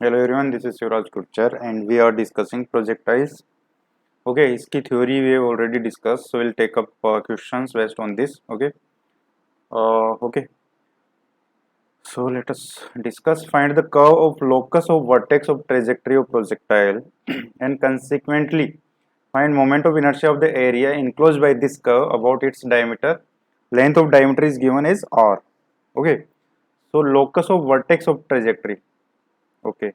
Hello everyone, this is Shivraj Gurjar and we are discussing projectiles. Okay, इसकी theory we have already discussed, so we'll take up questions based on this. Okay. So let us discuss. Find the curve of locus of vertex of trajectory of projectile, and consequently find moment of inertia of the area enclosed by this curve about its diameter. Length of diameter is given as r. Okay. So locus of vertex of trajectory. Okay.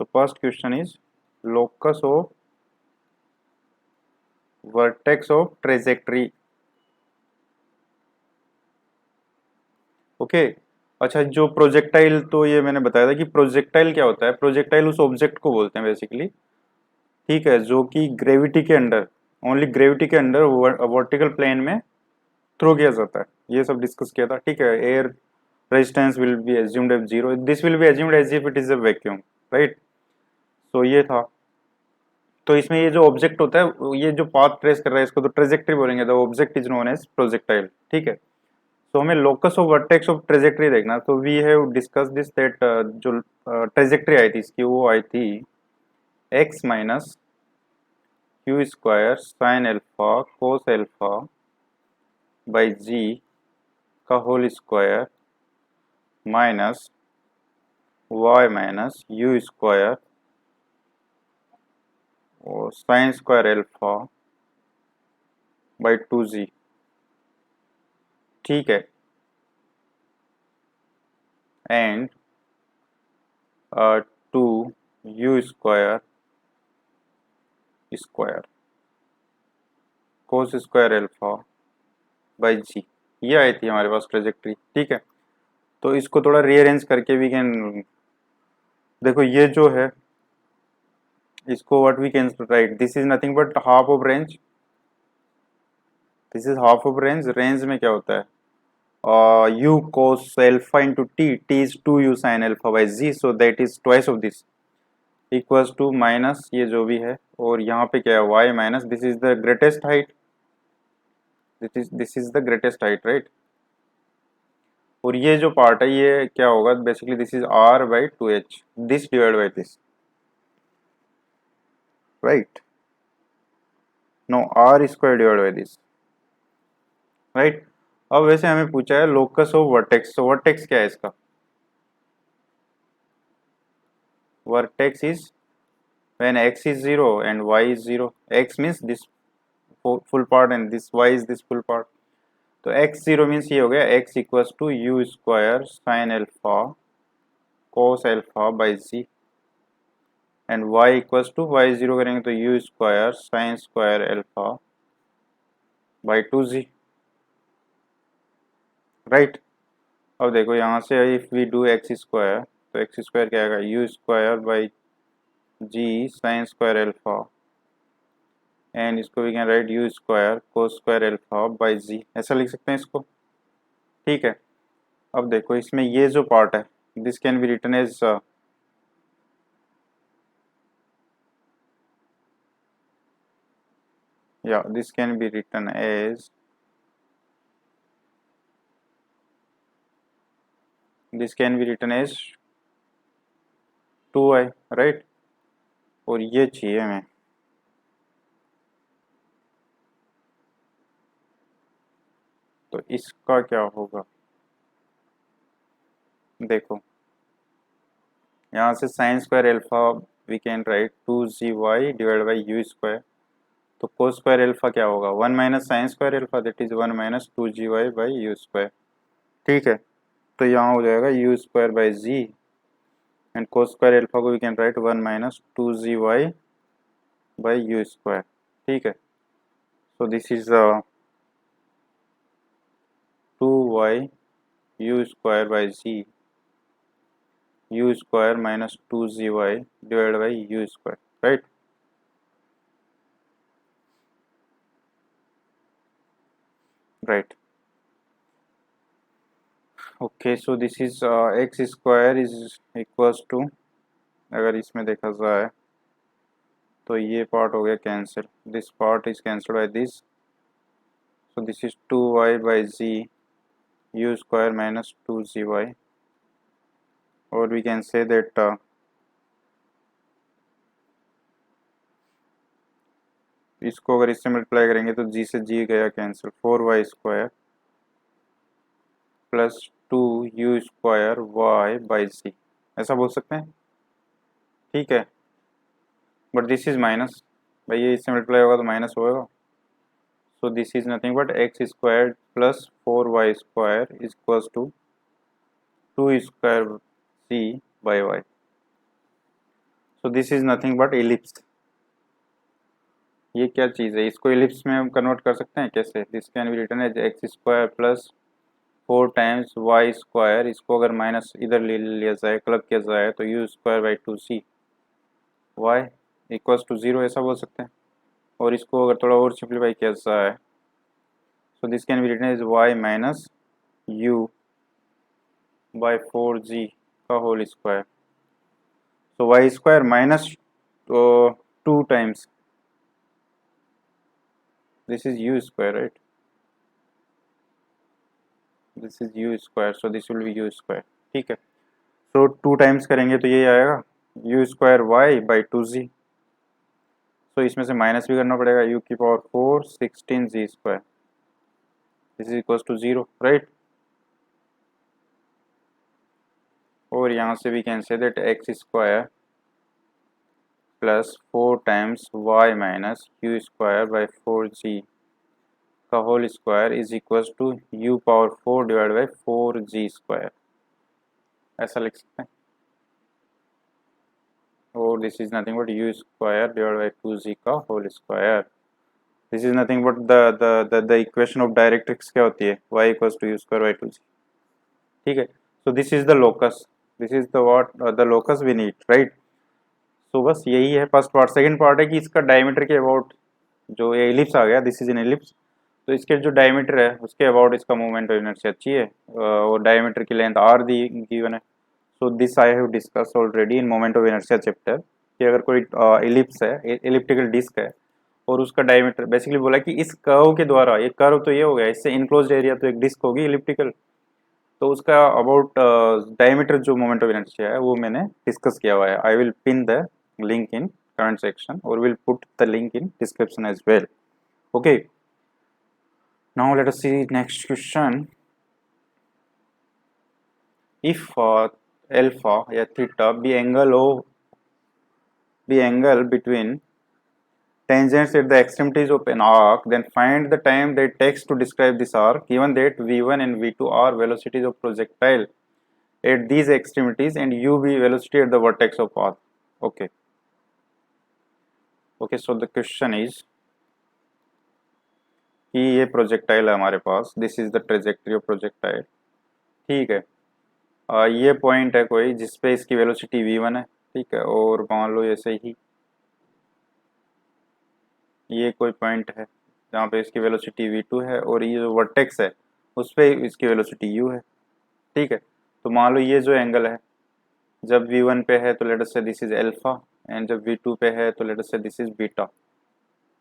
So first question is locus of vertex of trajectory. Okay. अच्छा, जो projectile, तो ये मैंने बताया था कि projectile क्या होता है. प्रोजेक्टाइल उस ऑब्जेक्ट को बोलते हैं बेसिकली. ठीक है, जो कि ग्रेविटी के अंडर, ओनली ग्रेविटी के अंडर वर्टिकल प्लेन में थ्रो किया जाता है. ये सब डिस्कस किया था. ठीक है. Air resistance will be assumed as zero. This will be assumed as if it is a vacuum. Right. So ये था. तो इसमें ये जो ऑब्जेक्ट होता है, ये जो पाथ ट्रेस कर रहा है, इसको तो ट्रेजेक्ट्री बोलेंगे. The object is known as projectile. ठीक है. तो हमें locus of vertex of trajectory देखना. तो we have discuss this that जो ट्रेजेक्ट्री आई थी इसकी, वो आई थी x minus q square sine alpha cos alpha by g का whole square minus y minus u square और sine square alpha by 2g. ठीक है. And 2 u square square cos square alpha by जी. ये आई थी हमारे पास ट्रेजेक्ट्री. ठीक है. तो इसको थोड़ा रीअरेंज करके वी कैन, देखो ये जो है, इसको what we can write, this is nothing but half of range. This is half of range. Range में क्या होता है, u cos alpha into T. T is 2u sine alpha by G, so that is twice of this equals to minus ये जो भी है, और यहाँ पे क्या है y minus this is the greatest height. This is the greatest height. Right. और ये जो पार्ट है ये क्या होगा basically, this is r by 2h, this divide by this. Right. No, r square divide by this. Right. अब वैसे हमें पूछा है लोकस ऑफ वर्टेक्स. तो वर्टेक्स क्या है इसका? Vertex is when x is 0 and y is 0. x means this full part and this y is this full part. तो x 0 मीन्स ये हो गया x equals to u square sine alpha cos alpha by g, and y equals to y 0 करेंगे तो u square sine square alpha by 2g. Right. अब देखो यहाँ से if we do x square, तो एक्स स्क्वायर क्या आएगा, u square by g sine square alpha, and इसको we can write u square cos square alpha by g. ऐसा लिख सकते हैं इसको. ठीक है. अब देखो इसमें ये जो पार्ट है, this can be written as yeah, this can be written as, this can be written as 2i. Right. और ये चाहिए हमें. तो इसका क्या होगा, देखो यहाँ से sine square alpha we can write 2gy divide by u square. तो कोस स्क्वायर एल्फा क्या होगा, 1 minus sine square alpha, that is 1 minus 2gy by u square. ठीक है. तो यहाँ हो जाएगा u square by g, and cos square alpha को we can write 1 minus 2gy by u square. ठीक है. So this is 2y u square by ji u square minus 2gy divide by u square. Right. Right. Okay. So this is x square is equals to, अगर इसमें देखा जाए तो ये पार्ट हो गया cancel, this part is cancel by this. So this is 2y by ji u square minus 2gy, और वी कैन से दैट इसको अगर इससे मल्टीप्लाई करेंगे तो जी से जी गया cancel, 4y² plus 2u² y/c, ऐसा बोल सकते हैं। ठीक है, बट दिस इज माइनस, भाई ये इससे मल्टीप्लाई होगा तो माइनस होगा। So this is nothing but x² plus 4y² is equals to 2 c/y। So this is nothing but ellipse. ये क्या चीज़ है, इसको एलिप्स में हम कन्वर्ट कर सकते हैं कैसे? This can be written as x² plus 4 times y², इसको अगर माइनस इधर ले लिया जाए, क्लब किया जाए तो u²/2c y इक्वल्स टू 0, ऐसा बोल सकते हैं। और इसको अगर थोड़ा और सिंप्लीफाई किया जाए so this can be written as y minus u/4g का whole square. So y² minus 2 times this is u², right? This is u², so this will be u²। ठीक है, so 2 टाइम्स करेंगे तो ये आएगा u²y/2z। so इसमें से minus भी करना पड़ेगा, u⁴ 16z², this is equals to 0, right. और यहाँ से we can say that x² plus 4 times y minus u²/4g का whole square is equals to u⁴ divide by 4g², ऐसा लिख सकते हैं। और this is nothing but u² divide by 2g का whole square. This is nothing but the equation of directrix क्या होती है, y इक्वल्स टू u²/2g। ठीक है, so this is the locus, this is the what the locus we need, right. So बस यही है first part. Second part है कि इसका डायमीटर के अबाउट, जो ये एलिप्स आ गया, दिस इज एन एलिप्स, तो इसके जो डायमीटर है उसके अबाउट इसका मूवमेंट ऑफ इनर्शिया अच्छी है, और डायमीटर की लेंथ r दी गिवन है। So this I have discuss already in moment of inertia chapter, कि अगर कोई एलिप्स है, एलिप्टिकल डिस्क है, और उसका डायमीटर बेसिकली बोला कि इस कर्व के द्वारा, ये कर्व तो ये हो गया, इससे इनक्लोज्ड एरिया तो एक डिस्क होगी एलिप्टिकल, तो उसका अबाउट डायमीटर जो मोमेंट ऑफ इनर्शिया है वो मैंने डिस्कस किया हुआ है। I will pin the link in comment section और will put the link in description as well. Okay, now let us see next question. If alpha या theta be angle between tangents at the extremities of an arc, then find the time that it takes to describe this arc, given that v1 and v2 are velocities of projectile at these extremities and u be velocity at the vertex of path. Okay, so the question is कि ये projectile है हमारे पास, this is the trajectory of projectile. ठीक है, ये point है कोई जिसपे इसकी वेलोसिटी v1 है, ठीक है, और मान लो ऐसे ही ये कोई पॉइंट है जहाँ पे इसकी वेलोसिटी v2 है, और ये जो वर्टेक्स है उस पर इसकी वेलोसिटी u है। ठीक है, तो मान लो ये जो एंगल है जब v1 पे है तो late us say this is alpha, and जब v2 पे है तो late us say this is beta.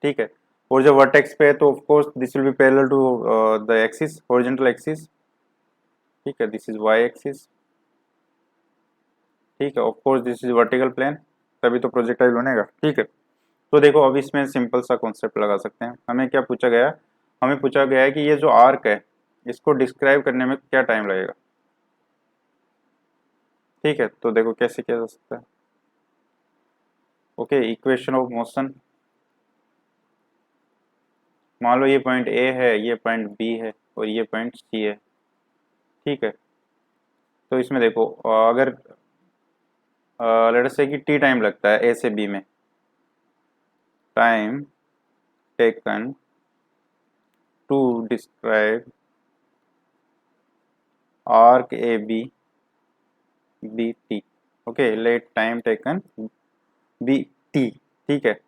ठीक है, और जब वर्टेक्स पे है तो of course this will be parallel to the axis, horizontal axis. ठीक है, दिस इज y एक्सिस। ठीक है, of course this is vertical plane, तभी तो प्रोजेक्टाइल बनेगा। ठीक है, तो देखो अब इसमें सिंपल सा कॉन्सेप्ट लगा सकते हैं। हमें क्या पूछा गया, हमें पूछा गया है कि ये जो आर्क है इसको डिस्क्राइब करने में क्या टाइम लगेगा। ठीक है, तो देखो कैसे किया जा सकता है। ओके, इक्वेशन ऑफ मोशन, मान लो ये पॉइंट ए है, ये पॉइंट बी है, और ये पॉइंट सी है। ठीक है, तो इसमें देखो अगर लेट अस से कि टी टाइम लगता है ए से बी में, time taken to describe arc A B be T. Okay, let time taken be T. ठीक है,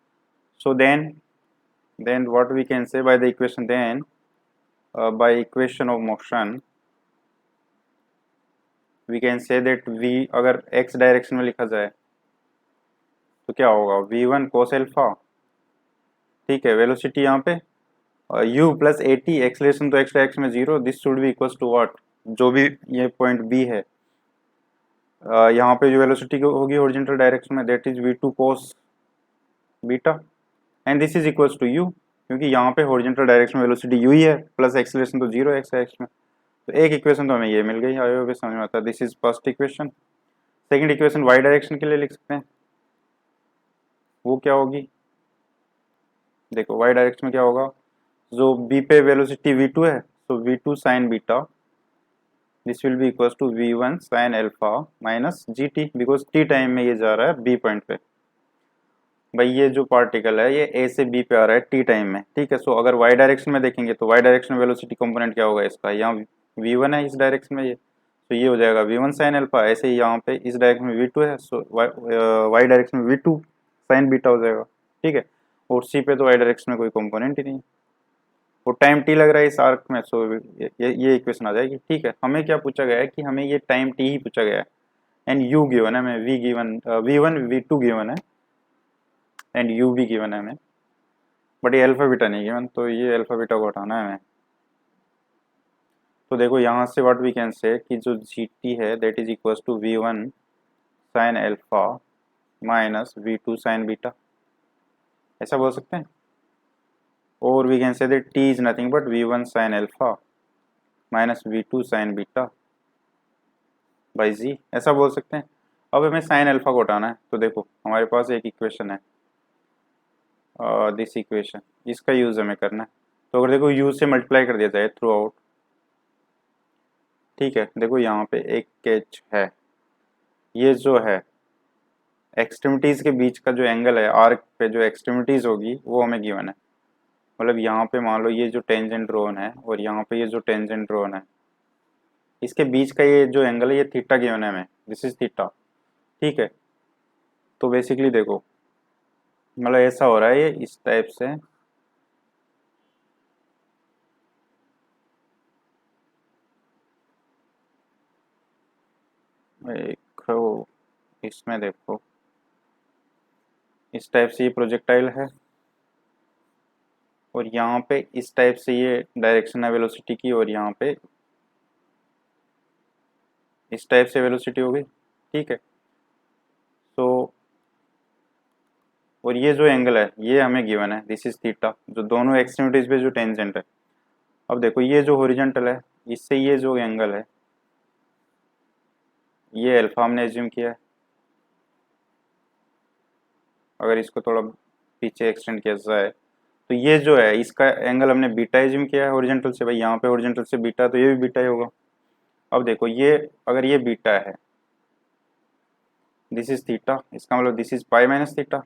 so then what we can say by the equation, then by equation of motion we can say that v अगर x direction में लिखा जाए तो क्या होगा, v1 cos alpha. ठीक है, वेलोसिटी यहाँ पे u plus A T, acceleration तो x डायरेक्शन में 0, this should be equals to what, जो भी ये पॉइंट b है, यहाँ पे जो वेलोसिटी होगी हॉरिजॉन्टल डायरेक्शन में, that is v2 cos beta. And this is equals to u, क्योंकि यहाँ पे हॉरिजॉन्टल डायरेक्शन में वेलोसिटी यू ही है, प्लस एक्सीलरेशन तो जीरो एक्स एक्स में। तो एक इक्वेशन तो हमें ये मिल गई, आई होप समझ में आता है। This is first equation. Second equation y direction के लिए लिख सकते हैं, वो क्या होगी, देखो वाई डायरेक्शन में क्या होगा, जो बी पे वेलोसिटी v2 है, तो v2 sine beta, this will be equals to v1 sine alpha minus gt, because t time में ये जा रहा है b पॉइंट पे। भाई ये जो पार्टिकल है ये a से b पे आ रहा है टी टाइम में, ठीक है। सो अगर y डायरेक्शन में देखेंगे तो y डायरेक्शन वेलोसिटी कंपोनेंट क्या होगा इसका, यहाँ v1 है इस डायरेक्शन में ये, तो ये हो जाएगा v1 साइन अल्फा। ऐसे ही यहाँ पे इस डायरेक्शन में v2 है, सो y डायरेक्शन में v2 साइन बीटा हो जाएगा, ठीक है। और c पे तो y डायरेक्शन में कोई कंपोनेंट ही नहीं, वो टाइम t लग रहा है इस आर्क में, सो ये इक्वेशन आ जाएगी, ठीक है। हमें क्या पूछा गया है कि हमें ये टाइम t ही पूछा गया है, एंड u गिवन है हमें, v given v1 v2 given है, एंड u भी गिवन है हमें, बट ये अल्फा बीटा नहीं गिवन, तो ये अल्फा बीटा को हटाना है हमें। तो देखो यहाँ से व्हाट वी कैन से कि जो gt है that is equals to v1 sine alpha minus v2 sine beta, ऐसा बोल सकते हैं। और we can say that t is nothing but v1 sine alpha minus v2 sine beta by g, ऐसा बोल सकते हैं। अब हमें साइन अल्फा को हटाना है, तो देखो हमारे पास एक इक्वेशन है, दिस इक्वेशन, इसका यूज हमें करना है। तो अगर देखो u से मल्टीप्लाई कर दिया जाए थ्रू आउट, ठीक है। देखो यहाँ पे एक कैच है, ये जो है एक्सट्रीमिटीज के बीच का जो एंगल है आर्क पे, जो एक्सट्रीमिटीज होगी वो हमें गिवन है। मतलब यहाँ पे मान लो ये जो टेंजेंट ड्रॉन है और यहाँ पे ये जो टेंजेंट ड्रॉन है, इसके बीच का ये जो एंगल है ये थीटा गिवन है हमें, दिस इज थीटा, ठीक है। तो बेसिकली देखो मतलब ऐसा हो रहा है ये इस टाइप से, देखो इसमें देखो इस टाइप से ये प्रोजेक्टाइल है, और यहाँ पे इस टाइप से ये डायरेक्शन है वेलोसिटी की, और यहाँ पे इस टाइप से वेलोसिटी हो गई, ठीक है। तो और ये जो एंगल है ये हमें गिवन है, दिस इज थीटा, जो दोनों एक्सट्रीमिटीज पे जो टेंजेंट है। अब देखो ये जो हॉरिजॉन्टल है, इससे ये जो एंगल है ये अल्फा हमने एज्यूम किया है। अगर इसको थोड़ा पीछे एक्सटेंड किया जाए तो ये जो है इसका एंगल हमने बीटा एज्यूम किया है हॉरिजॉन्टल से, भाई यहाँ पे हॉरिजॉन्टल से बीटा, तो ये भी बीटा ही होगा। अब देखो ये अगर ये बीटा है, दिस इज थीटा, इसका मतलब this is pi minus theta,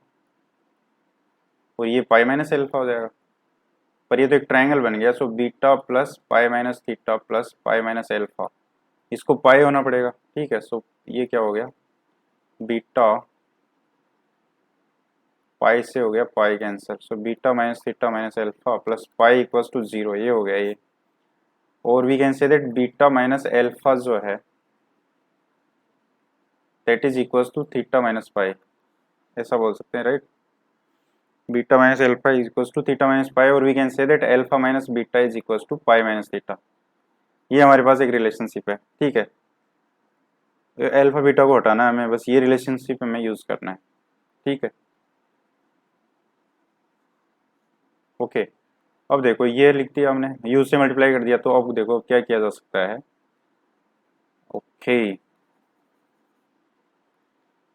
और ये पाई माइनस अल्फा हो जाएगा। पर ये तो एक ट्रायंगल बन गया, so beta plus pi minus theta plus pi minus alpha, इसको पाई होना पड़ेगा, ठीक है। सो ये क्या हो गया, बीटा पाई से हो गया pi cancel, so beta minus theta minus alpha plus pi equals to zero, ये हो गया ये। और we can say that beta minus alpha जो है that is equals to theta minus pi, ऐसा बोल सकते हैं, right. Beta minus alpha is equals to theta minus pi, और we can say that alpha minus beta is equals to pi minus theta. ये हमारे पास एक रिलेशनशिप है, ठीक है। अल्फा बीटा को हटाना है हमें, बस ये रिलेशनशिप हमें यूज करना है, ठीक है। ओके अब देखो ये लिख दिया हमने, यू से मल्टीप्लाई कर दिया, तो अब देखो क्या किया जा सकता है। ओके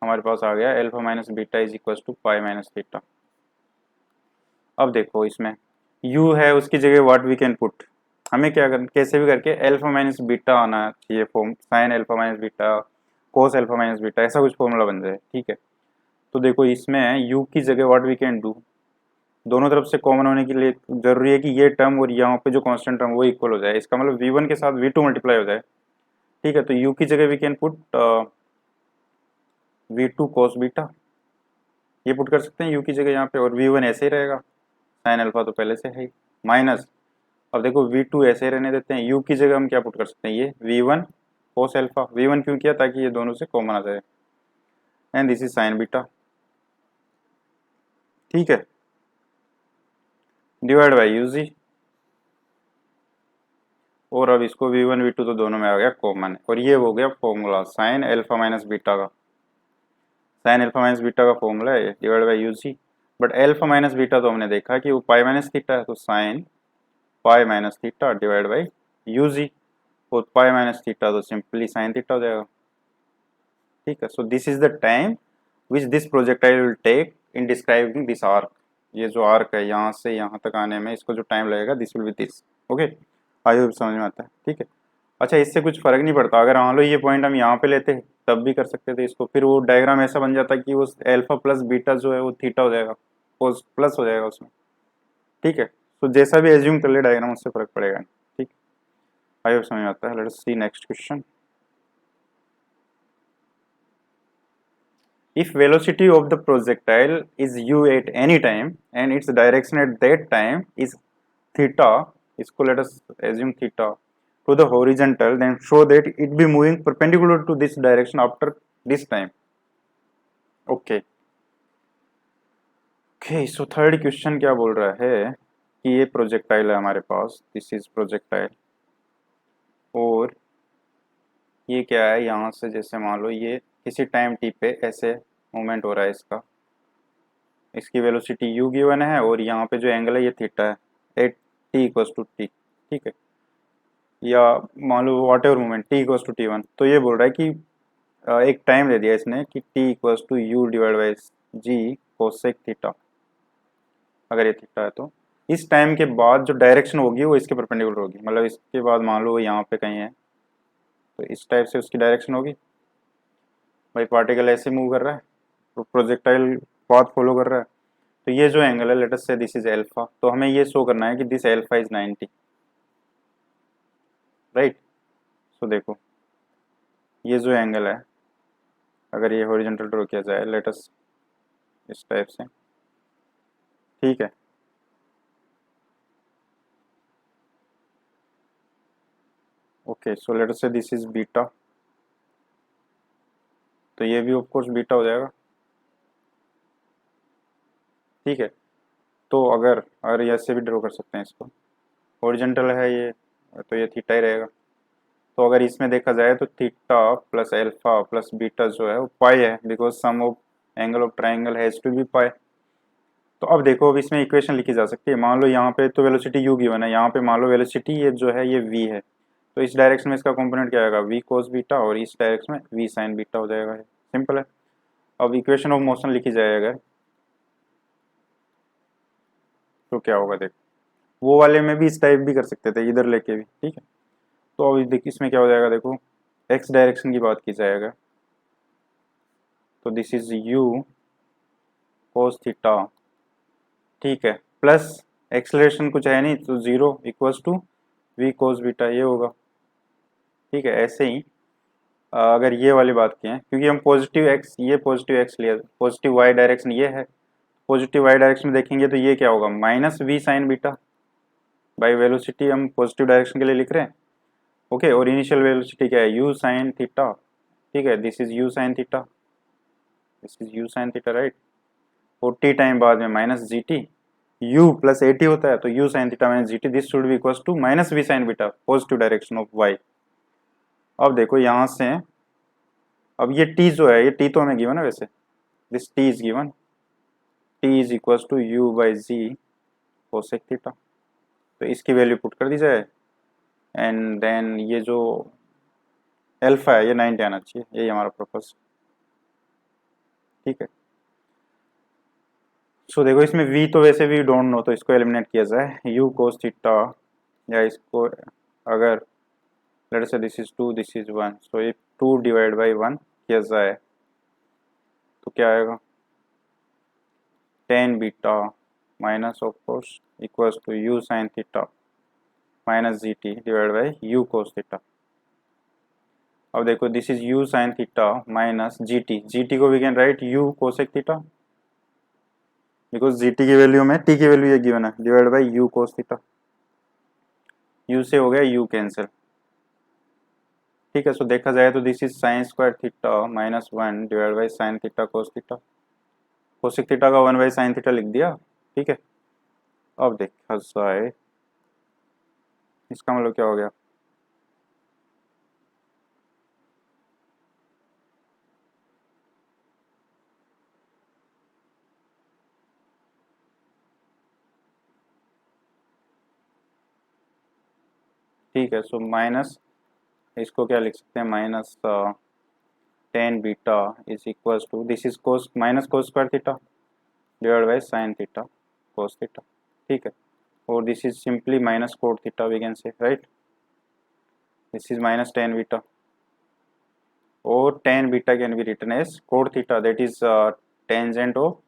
हमारे पास आ गया alpha minus beta is equal to pi minus theta. अब देखो इसमें u है, उसकी जगह व्हाट वी कैन पुट, हमें क्या करना, कैसे भी करके अल्फा माइनस बीटा आना चाहिए form, sign alpha minus beta cos alpha minus beta, ऐसा कुछ फॉर्मूला बन जाए, ठीक है। तो देखो इसमें u की जगह व्हाट वी कैन डू, दोनों तरफ से कॉमन होने के लिए जरूरी है कि ये टर्म और यहाँ पे जो कांस्टेंट टर्म वो इक्वल हो जाए, इसका मतलब v1 के साथ v2 मल्टीप्लाई हो जाए, ठीक है। तो u की जगह we can put v2 cos beta, ये पुट कर सकते हैं u की जगह यहाँ पे, और v1 ऐसे ही रहेगा, साइन अल्फा तो पहले से है, माइनस अब देखो v2 ऐसे ही रहने देते हैं, u की जगह हम क्या पुट कर सकते हैं, ये v1 cos अल्फा, v1 क्यों किया, ताकि ये दोनों से कॉमन आ जाए, and this is sine beta, ठीक है, डिवाइड बाई u जी। और अब इसको v1 v2 तो दोनों में आ गया कॉमन, और ये हो गया formula sine alpha minus beta का, साइन अल्फा माइनस बीटा का फॉर्मूला है divide by u G. But alpha minus beta तो हमने देखा कि वो पाई माइनस थीटा है, तो sine pi minus theta divide by u g, और पाई माइनस थीटा तो सिंपली साइन थीटा हो जाएगा। ठीक है, so this is the time which this projectile will take in describing this arc. ये जो आर्क है यहाँ से यहाँ तक आने में इसको जो टाइम लगेगा this will B this. Okay, I hope समझ में आता है। ठीक है, अच्छा इससे कुछ फर्क नहीं पड़ता, अगर मान लो ये पॉइंट हम यहाँ पे लेते तब भी कर सकते थे इसको, फिर वो डायग्राम ऐसा बन जाता कि वो एल्फा प्लस बीटा जो है वो थीटा हो जाएगा, प्लस हो जाएगा उसमें। ठीक है, तो जैसा भी एज्यूम कर ले डायग्राम, उससे फर्क पड़ेगा नहीं। ठीक, आई होप समझ में आता है। Let's see next question. If velocity of the projectile is u at any time and its direction at that time is theta, इसको let us assume theta, to the horizontal, then show that it be moving perpendicular to this direction after this time. Okay. Okay, so third question क्या बोल रहा है कि ये projectile है हमारे पास, दिस इज प्रोजेक्टाइल, और ये क्या है, यहाँ से जैसे मान लो ये किसी टाइम टी पे ऐसे मूवमेंट हो रहा है इसका, इसकी वेलोसिटी u गिवन है और यहाँ पे जो एंगल है ये थीटा है at T equals to T. ठीक है, या मान लो whatever movement T equals to T one, तो ये बोल रहा है कि एक टाइम दे दिया इसने कि T equals to u divide by G cosec theta, अगर ये थीटा है तो इस टाइम के बाद जो डायरेक्शन होगी वो इसके परपेंडिकुलर होगी, मतलब इसके बाद मान लो वो यहाँ पे कहीं है तो इस टाइप से उसकी डायरेक्शन होगी। भाई पार्टिकल ऐसे मूव कर रहा है तो प्रोजेक्टाइल पाथ फॉलो कर रहा है, तो ये जो एंगल है let us say this is alpha, तो हमें ये शो करना है कि दिस अल्फा इज 90, राइट। सो देखो ये जो एंगल है, अगर ये हॉरिजॉन्टल ड्रॉ किया जाए लेट अस इस टाइप से, ठीक है, okay, so let us say this is beta, तो ये भी ऑफ कोर्स बीटा हो जाएगा। ठीक है, तो अगर अगर ये ऐसे भी ड्रॉ कर सकते हैं इसको, हॉरिजॉन्टल है ये तो ये थीटा ही रहेगा, तो अगर इसमें देखा जाए तो theta plus alpha plus beta जो है वो पाई है, because sum of angle of triangle has to be pi. तो अब देखो, अब इसमें इक्वेशन लिखी जा सकती है, मान लो यहाँ पे तो वेलोसिटी यू गिवन है, यहाँ पे मान लो वेलोसिटी ये जो है ये वी है, तो इस डायरेक्शन में इसका कंपोनेंट क्या आएगा वी कोस बीटा, और इस डायरेक्शन में वी साइन बीटा हो जाएगा, सिंपल है। अब इक्वेशन ऑफ मोशन लिखी जाए अगर, तो क्या होगा देखो, वो वाले में भी इस टाइप भी कर सकते थे इधर लेके भी। ठीक है, तो अब देखिए इसमें क्या हो जाएगा, देखो एक्स डायरेक्शन की बात की जाएगा तो this is u cos theta, ठीक है, प्लस एक्सलेशन कुछ है नहीं तो zero equals to v cos beta ये होगा। ठीक है, ऐसे ही अगर ये वाली बात की है, क्योंकि हम पॉजिटिव एक्स, ये पॉजिटिव एक्स लिया, पॉजिटिव वाई डायरेक्शन ये है, पॉजिटिव वाई डायरेक्शन में देखेंगे तो ये क्या होगा minus v sine beta, by velocity हम पॉजिटिव डायरेक्शन के लिए लिख रहे हैं। ओके, और इनिशियल वेलोसिटी क्या है यू साइन थीटा, ठीक है, this is u sine theta, this is u sine theta, right, और टी टाइम बाद में minus ji T, u plus A T होता है तो u sign theta minus G T, this should be equals to minus v sine beta positive direction of y। अब देखो यहाँ से, अब ये t जो है, ये t तो हमें गिवन है वैसे, this t is given, t is equals to u by G cosec theta, तो इसकी वैल्यू पुट कर दी जाए, एंड देन ये जो एल्फा है ये 90 आना चाहिए, यही हमारा पर्पस। ठीक है, सो देखो इसमें v तो वैसे भी डोंट नो, तो इसको एलिमिनेट किया जाए u कोस थीटा, या इसको अगर let's say this is 2 this is 1, सो ये 2 डिवाइड बाई 1 किया जाए तो क्या आएगा 10 beta minus of course equals to u sign theta minus ji t divide by u cos theta. अब देखो this is u sign theta minus ji t को we can write u cosec theta, because g t की value में t की value ये given है, divide by u cos theta, u से हो गया u कैंसिल। ठीक है, सो देखा जाए तो this is sine square theta minus 1 divide by sine theta cos theta, cosec theta का 1 बाई साइन थीटा लिख दिया। ठीक है, अब देखा जाए इसका मतलब क्या हो गया, ठीक है। सो माइनस, इसको क्या लिख सकते हैं, minus tan beta is equal to, this is cos minus cos square theta divide by sine theta cos theta, ठीक है। और this is simply minus cot theta we can say, right. This is minus tan beta और tan beta can be written as cot theta, that is tangent of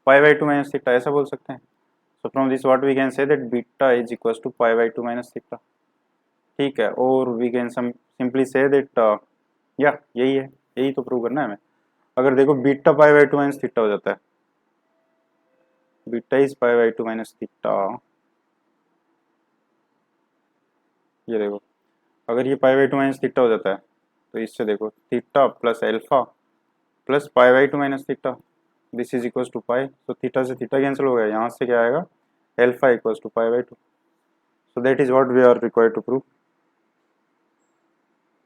pi by two minus theta, ऐसा बोल सकते हैं। So from this what we can say that beta is equal to pi by two minus theta, ठीक है। और we can simply say that या यही है, यही तो प्रूव करना है हमें। अगर देखो beta pi by two minus theta हो जाता है, beta is pi by two minus theta, ये देखो अगर ये pi by two minus theta हो जाता है तो इससे देखो theta plus alpha plus pi by two minus theta, this is equal to pi, तो थीटा से थीटा कैंसिल हो गया, यहाँ से क्या आएगा, alpha equal to pi by two. So that is what we are required to prove,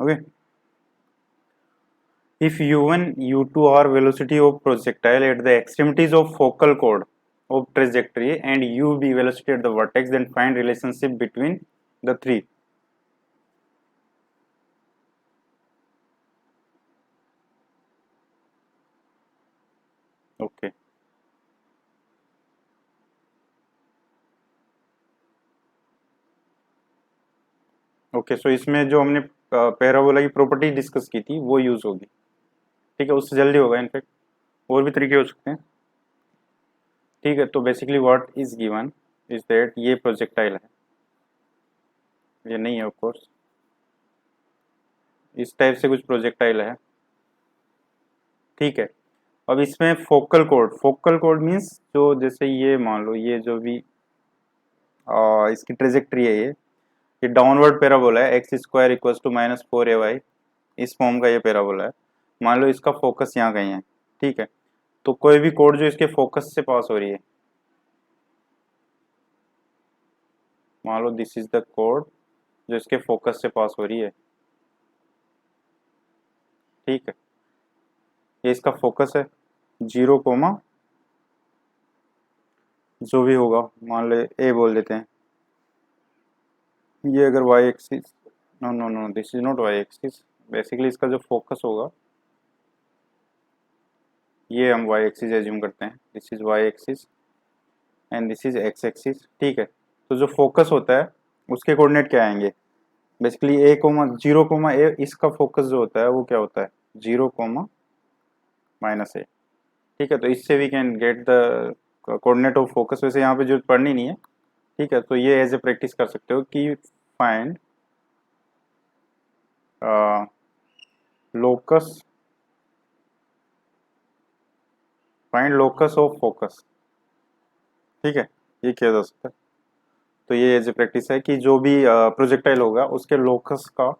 okay. If u1 u2 are velocity of projectile at the extremities of focal chord of trajectory and ub velocity at the vertex, then find relationship between the three. Okay. Okay so इसमें जो हमने parabola की property discuss की थी वो use होगी, ठीक है, उससे जल्दी होगा इनफेक्ट, और भी तरीके हो सकते हैं, ठीक है। तो basically what is given is that ये प्रोजेक्टाइल है, ये नहीं है ऑफ कोर्स, इस टाइप से कुछ प्रोजेक्टाइल है, ठीक है। अब इसमें फोकल कोड मीन्स जो, जैसे ये मान लो ये जो भी इसकी ट्रेजेक्ट्री है, ये डाउनवर्ड पैराबोला है, x square equal to minus four A y, इस फॉर्म का ये पैराबोला है। मान लो इसका फोकस यहाँ कहीं है, ठीक है। तो कोई भी कोड जो इसके फोकस से पास हो रही है, मान लो दिस इज द कोड जो इसके फोकस से पास हो रही है, ठीक है। ये इसका फोकस है, जीरो कोमा जो भी होगा, मान ले ए बोल देते हैं। ये अगर y axis, no no no this is not y axis, basically इसका जो फोकस होगा ये हम वाई एक्सिस एज्यूम करते हैं, this is y axis and this is x axis, ठीक है। तो जो फोकस होता है उसके कोऑर्डिनेट क्या आएंगे, बेसिकली ए कोमा जीरो कोमा ए, इसका फोकस जो होता है वो क्या होता है, जीरो कोमा माइनस ए, ठीक है। तो इससे we can get the coordinate of focus, वैसे यहाँ पे जो पढ़नी नहीं है, ठीक है। तो ये एज ए प्रैक्टिस कर सकते हो कि find locus, find locus of focus, ठीक है, ये किया जा सकता है। तो ये एज ए प्रैक्टिस है कि जो भी प्रोजेक्टाइल होगा उसके लोकस का,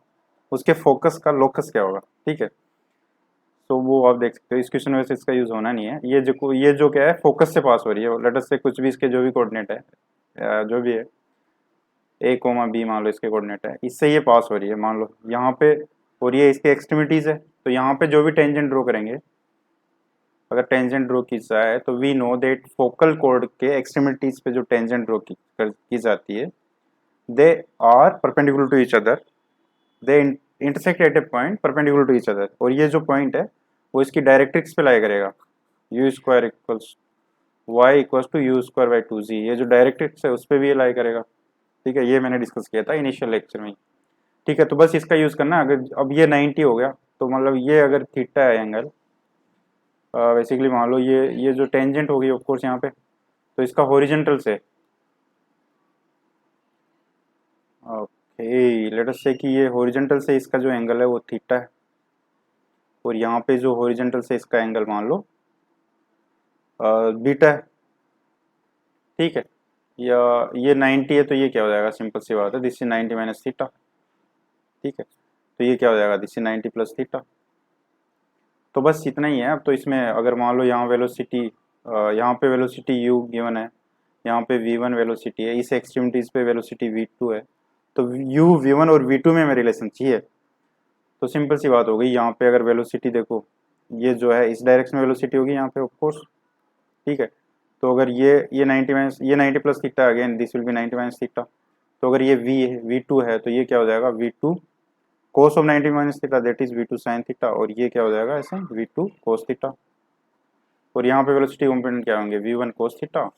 उसके फोकस का लोकस क्या होगा, ठीक है। तो वो आप देख सकते हो, इस क्वेश्चन में से इसका यूज होना नहीं है। ये जो क्या है, फोकस से पास हो रही है, लेट अस से कुछ भी इसके जो भी कोऑर्डिनेट है, जो भी है ए कोमा बी, मान लो इसके कोऑर्डिनेट है, इससे ये पास हो रही है, मान लो यहाँ पे, और ये इसके एक्सट्रीमिटीज है। तो यहाँ पे जो भी टेंजेंट ड्रॉ करेंगे, अगर टेंजेंट ड्रॉ की जाए तो वी नो दैट फोकल कोड के एक्सट्रीमिटीज पे जो टेंजेंट ड्रॉ की जाती है, they are perpendicular to each other, they intersect at a point perpendicular to each other, और ये जो पॉइंट है वो इसकी डायरेक्ट्रिक्स पे लाई करेगा, u square equals y equals to u square by two g, ये जो डायरेक्ट्रिक्स है उस पर भी ये लाई करेगा, ठीक है। ये मैंने डिस्कस किया था इनिशियल लेक्चर में, ठीक है। तो बस इसका यूज करना है। अगर अब ये 90 हो गया तो मतलब ये अगर थीटा है एंगल, बेसिकली मान लो ये जो टेंजेंट होगी ऑफ कोर्स यहाँ पे, तो इसका हॉरिजॉन्टल से, ओके लेट अस से कि ये हॉरिजॉन्टल से इसका जो एंगल है वो थीटा है, और यहाँ पे जो हॉरिजॉन्टल से इसका एंगल मान लो बीटा है, ठीक है। या ये 90 है तो ये क्या हो जाएगा, सिंपल सी बात है, दिस इज 90 माइनस थीटा, ठीक है। तो ये क्या हो जाएगा, दिस इज 90 प्लस थीटा। तो बस इतना ही है। अब तो इसमें अगर मान लो यहाँ वेलोसिटी, यहाँ पे वेलोसिटी u गिवन है, यहाँ पे v1 वेलोसिटी है, इस एक्सट्रीमिटीज पे वेलोसिटी v2 है, तो u v1 और v2 में हमें रिलेशन चाहिए। तो सिंपल सी बात हो गई, यहाँ पे अगर वेलोसिटी देखो, ये जो है इस डायरेक्शन में वेलोसिटी होगी यहाँ पे ऑफ कोर्स, ठीक है। तो अगर ये 90 माइनस, ये 90 plus theta, again this will B 90 minus theta, तो अगर ये v है v2 है तो ये क्या हो जाएगा v2 cos of 90 minus theta that is v2 sin theta, और ये क्या हो जाएगा ऐसे v2 cos थीटा। और यहाँ पे वेलोसिटी कंपोनेंट क्या होंगे v1 cos थीटा,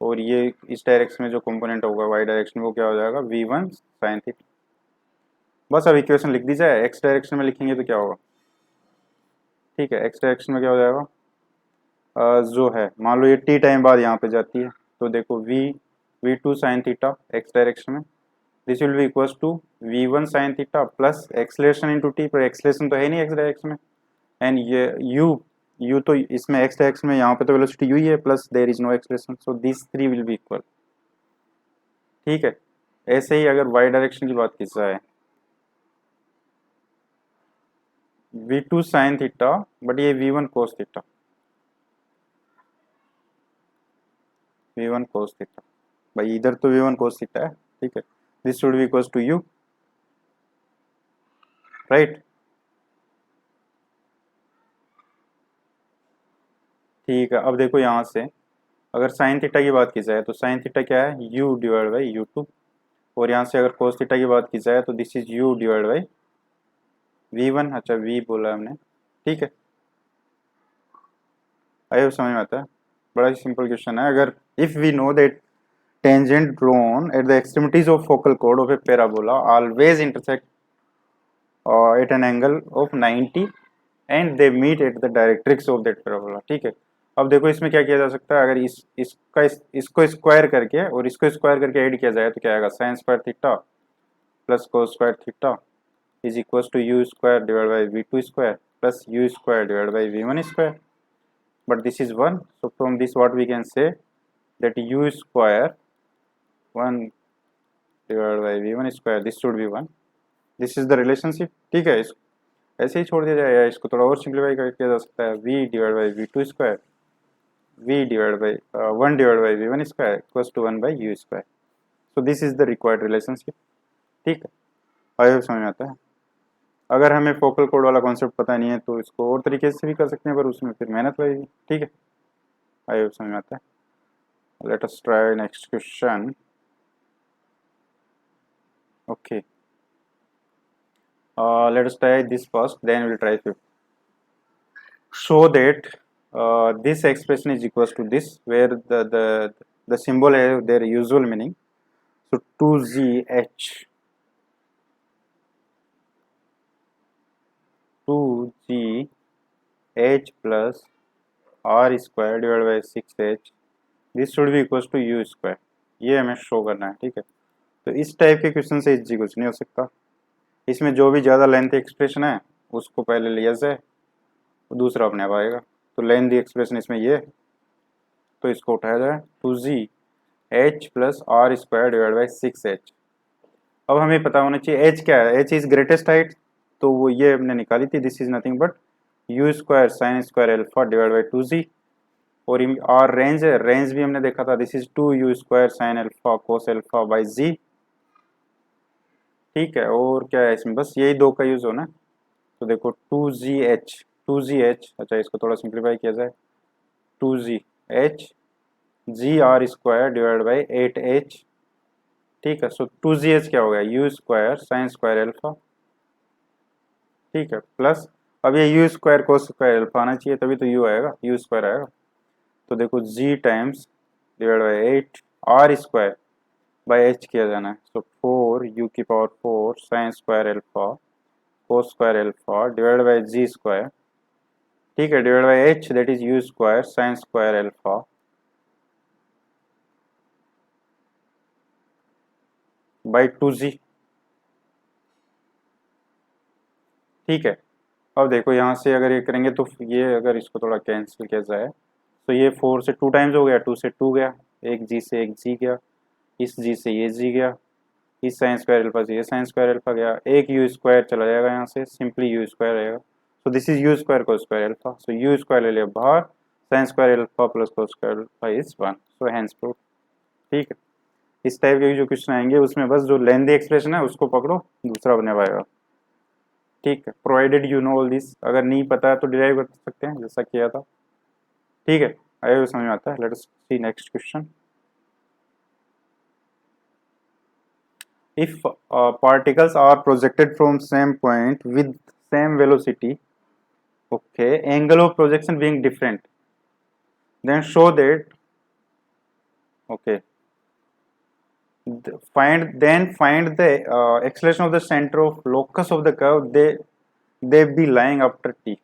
और ये इस डायरेक्शन में जो कंपोनेंट होगा y डायरेक्शन वो क्या हो जाएगा v1 sin थीटा। बस अब इक्वेशन लिख दी जाए, x डायरेक्शन में लिखेंगे तो क्या होगा, ठीक है x डायरेक्शन में क्या हो जाएगा, जो है मान लो ये t टाइम बाद यहाँ पे जाती है तो देखो v2 sin theta x direction में, this will be equals to v1 sin theta plus acceleration into t, पर एक्सलेशन तो है नहीं x डायरेक्शन में, एंड ये u तो इसमें x डायरेक्शन में, यहाँ पे तो वेलोसिटी u ही है plus there is no acceleration, so this three will be equal. ठीक है, ऐसे ही अगर y डायरेक्शन की बात की जाए v2 sin थीटा बट ये v1 cos theta, v1 cos theta, भाई इधर तो v1 cos थीटा है, ठीक है, this should be equals to u, right. ठीक है, अब देखो यहाँ से अगर साइन थीटा की बात की जाए तो साइन थीटा क्या है u डिवाइड बाई u2, और यहाँ से अगर कोस थीटा की बात की जाए तो this is u divide by v1, अच्छा v बोला हमने, ठीक है, आई समझ में आता है, बड़ा ही सिंपल क्वेश्चन है। अगर if we know that tangent drawn at the extremities of focal chord of a parabola always intersect at an angle of 90 and they meet at the directrix of that parabola, ठीक है। अब देखो इसमें क्या किया जा सकता है, अगर इसको स्क्वायर करके और इसको स्क्वायर करके ऐड किया जाए तो क्या आएगा, sine square theta plus cos square theta is equal to u square divide by v2 square plus u square divide by v1 square, but this is 1, so from this what we can say that u square 1 divided by v1 square, this should be 1, this is the relationship। ठीक है, इस ऐसे ही छोड़ दिया जाएगा, इसको थोड़ा और सिंप्लीफाई किया जा सकता है, v divide by v2 square v divide by 1 divide by v1 square equals to 1 by u square, so this is the required relationship. ठीक है, आई होप समझ में आता है। अगर हमें फोकल कोड वाला कॉन्सेप्ट पता नहीं है तो इसको और तरीके से भी कर सकते हैं, पर उसमें फिर मेहनत लगेगी। ठीक है, आई होप समझ में आता है। Let us try next question. Okay, let us try this first, then we'll try fifth. Show that this expression is equals to this, where the symbol have their usual meaning. So 2gh plus r square divided by 6h, this should be equals to u square, ये हमें show करना है। ठीक है, तो इस type के question से इजी कुछ नहीं हो सकता। इसमें जो भी ज़्यादा लेंथ एक्सप्रेशन है उसको पहले लिया जाए, दूसरा अपने आप आएगा। तो लेंथ एक्सप्रेशन इसमें ये, तो इसको उठाया जाए 2gh plus r square divide by 6h। अब हमें पता होना चाहिए h क्या है, h इज ग्रेटेस्ट हाइट, तो वो ये हमने निकाली थी, this is nothing but u square sine square alpha divide by 2g, और r रेंज है, रेंज भी हमने देखा था, this is 2u square sine alpha cos alpha by g। ठीक है, और क्या है इसमें, बस यही दो का यूज होना। तो देखो 2gh, अच्छा इसको थोड़ा सिंप्लीफाई किया जाए, 2gh G R square divide by 8h। ठीक है, सो 2gh क्या हो गया, u square sine square alpha. ठीक है, प्लस अब ये u square cos square alpha आना चाहिए, तभी तो यू आएगा, यू स्क्वायर आएगा। तो देखो g times divide by 8 R square by h किया जाना है, सो 4u की power 4 sine square alpha cos square alpha divide by G square. ठीक है, divide by h that is u square sine square alpha by 2g। ठीक है, अब देखो यहाँ से अगर ये करेंगे तो ये अगर इसको थोड़ा कैंसिल किया जाए तो ये 4 से 2 टाइम्स हो गया, 2 से 2 गया, एक जी से एक जी गया, इस जी से ये जी गया, इस साइन स्क्वायर एल्फा से ये साइन स्क्वायर एल्फा गया, एक यू स्क्वायर चला जाएगा यहाँ से, सिंपली यू स्क्वायर रहेगा। So this is u square cos square alpha, so u square ले लिया बाहर, sine square alpha plus cos square alpha is 1, so hence proof. ठीक है, इस टाइप के जो क्वेश्चन आएंगे उसमें बस जो लेंथी एक्सप्रेशन है उसको पकड़ो, दूसरा बने पाएगा। ठीक है, provided you know all this, अगर नहीं पता है तो डिराइव कर सकते हैं जैसा किया था। ठीक है, आगे समझ में आता है। Let us see next question. if particles are projected from same point with same velocity, okay, angle of projection being different, then show that, okay, find the acceleration of the center of locus of the curve, they be lying after t.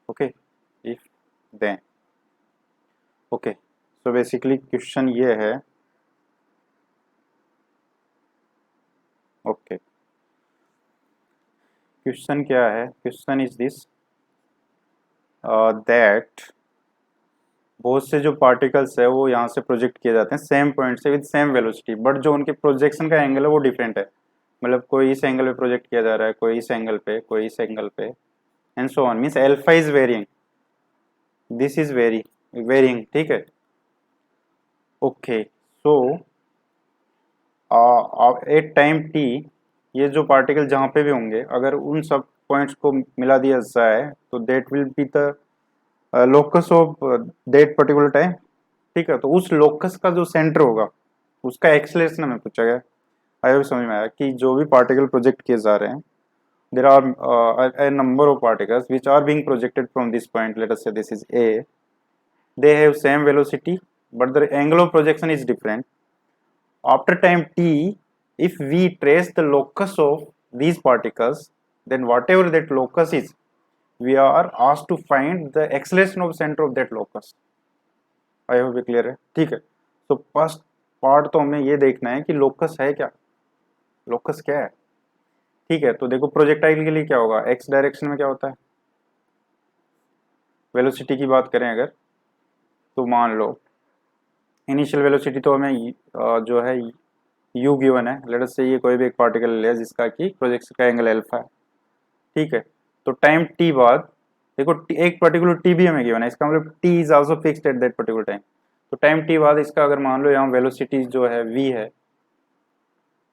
Okay, if then, okay, so basically question ये है, okay, question क्या है, question is this that बहुत से जो particles है वो यहाँ से प्रोजेक्ट किए जाते हैं सेम पॉइंट से विद सेम वेलोसिटी, बट जो उनके प्रोजेक्शन का एंगल है वो डिफरेंट है, मतलब कोई इस एंगल पे प्रोजेक्ट किया जा रहा है, कोई इस एंगल पे, कोई इस एंगल पे, and so on, means alpha is varying, this is varying, ठीक है। Okay, so at time T ये जो पार्टिकल जहाँ पे भी होंगे अगर उन सब पॉइंट्स को मिला दिया जाए तो that will be the locus of that particular time, ठीक है। तो उस लोकस का जो सेंटर होगा उसका एक्सेलरेशन हमें पूछा गया। आई होप समझ में आया कि जो भी पार्टिकल प्रोजेक्ट किए जा रहे हैं, there are a number of particles which are being projected from this point, let us say this is A, they have same velocity but the angle of projection is different. After time t, if we trace the locus of these particles, then whatever that locus is, we are asked to find the acceleration of center of that locus. I hope clear है, ठीक है। तो first part तो हमें ये देखना है कि लोकस है क्या, लोकस क्या है, ठीक है। तो देखो प्रोजेक्टाइल के लिए क्या होगा, एक्स डायरेक्शन में क्या होता है, वेलोसिटी की बात करें अगर, तो मान लो इनिशियल वेलोसिटी तो हमें जो है u गिवन है, लेट अस से ये कोई भी एक पार्टिकल ले जिसका कि प्रोजेक्शन का एंगल अल्फा है, ठीक है। तो टाइम t बाद देखो एक पर्टिकुलर t भी हमें गिवन है, इसका मतलब t is also fixed at that particular time. तो टाइम t बाद इसका अगर मान लो यहाँ वेलोसिटी जो है v है,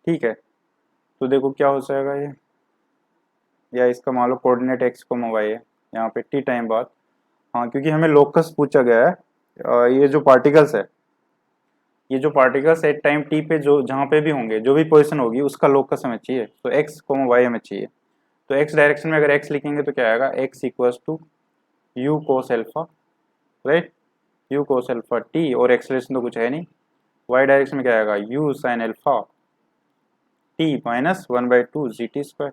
ठीक है, तो देखो क्या हो जाएगा ये, या इसका मान लो कोऑर्डिनेट x को y है यहाँ पे t टाइम बाद, हाँ क्योंकि हमें लोकस पूछा गया है, ये जो पार्टिकल्स है, ये जो पार्टिकल्स एट टाइम टी पे जो जहाँ पे भी होंगे जो भी पोजीशन होगी उसका लोकस हमें चाहिए, तो एक्स वाई हमें चाहिए। तो एक्स डायरेक्शन में अगर एक्स लिखेंगे तो क्या आएगा, x equals to u cos alpha, right, u cos alpha t, और एक्सलेशन तो कुछ है नहीं। वाई डायरेक्शन में क्या आएगा, u sine alpha t minus 1/2 g t square.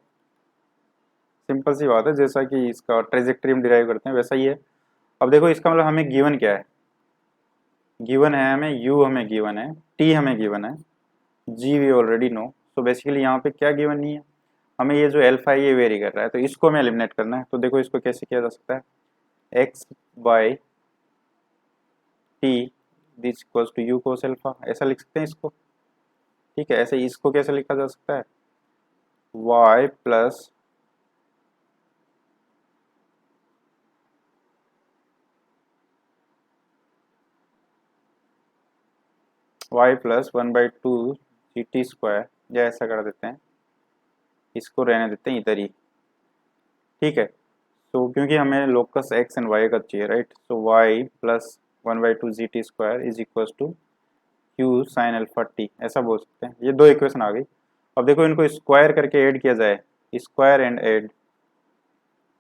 Simple सी बात है, जैसा कि इसका ट्रेजेक्ट्री हम डिराइव करते हैं वैसा ही है। अब देखो इसका मतलब हमें गिवन क्या है, गिवन है हमें u हमें गिवन है, t हमें गिवन है, g वी ऑलरेडी नो। तो बेसिकली यहाँ पे क्या गिवन नहीं है, हमें ये जो एल्फा है ये वेरी कर रहा है, तो इसको हमें एलिमिनेट करना है। तो देखो इसको कैसे किया जा सकता है, x by t this equals to u cos alpha, ऐसा लिख सकते हैं इसको, ठीक है। ऐसे इसको कैसे लिखा जा सकता है, y plus one by two g t square, या ऐसा कर देते हैं, इसको रहने देते हैं इधर ही, ठीक है। तो क्योंकि हमें लोकस एक्स एंड वाई का चाहिए, right, so y plus 1/2 g t square is equal to u sin alpha t, ऐसा बोल सकते हैं। ये दो इक्वेशन आ गई। अब देखो इनको स्क्वायर करके ऐड किया जाए, स्क्वायर एंड ऐड,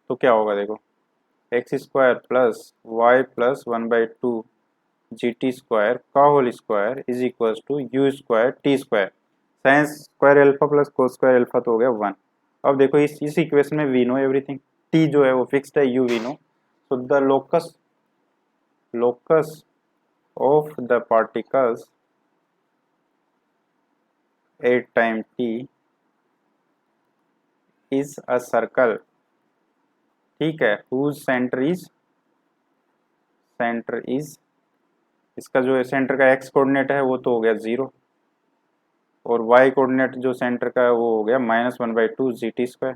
तो क्या होगा, देखो x square plus y plus 1/2 g t square का whole square is equal to u square t square, sine square alpha plus cos square alpha तो हो गया 1। अब देखो इस इक्वेशन में वी नो एवरीथिंग, टी जो है वो फिक्स्ड है, you we know, so the locus of the particles at time t is a circle, ठीक है, whose center is इसका जो सेंटर का x कोऑर्डिनेट है वो तो हो गया 0, और y कोऑर्डिनेट जो सेंटर का है वो हो गया -1/2 g t square